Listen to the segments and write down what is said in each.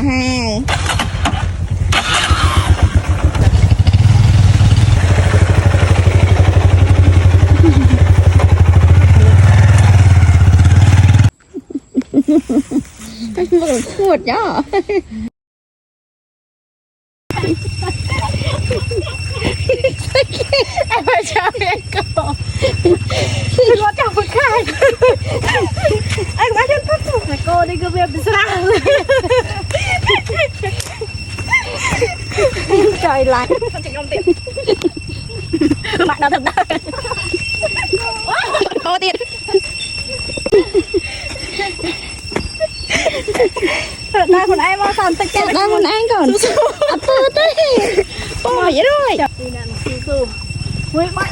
ห้างมันพูดย่อไอ้ประชาเมียก็คือรถจับคนขายไอ้มาเดินพักผ่อนโก้นี่ก็เบียบสระเลยใจร้ายมันจะยอมติดมาเราทำได้โอ้ติดได้คนไอ้มาสั่นตะแกรงได้คนไอ้ก่อนเอาเปิดได้ปล่อยด้วยนี่นั่นสู้เว้ยมา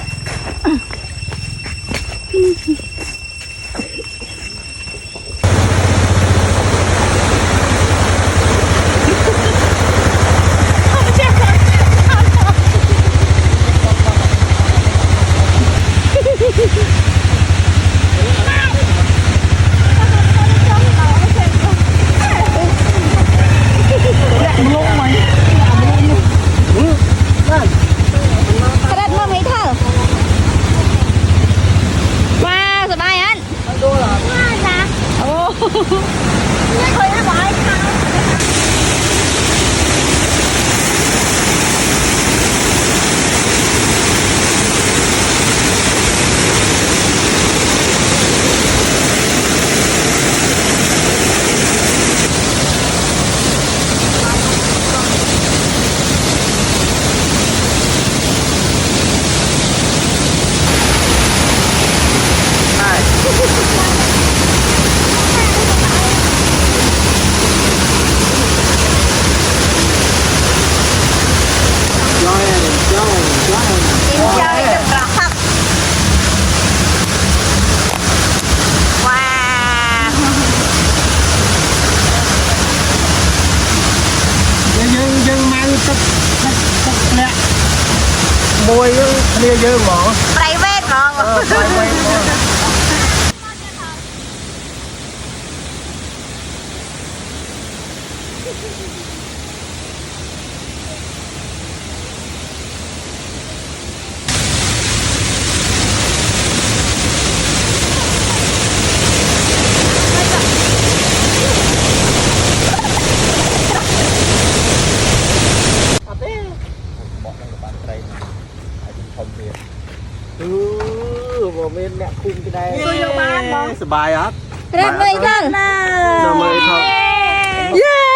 ไม่เคยได้ไว้ค่ะมวยเนี่ยเยอะหมอ ไพรเวทหมอ ไปไว้หมอโมเมนต์เนี่ยคุมจะได้สบายครับ เรียบร้อยแล้ว สบายครับ เย้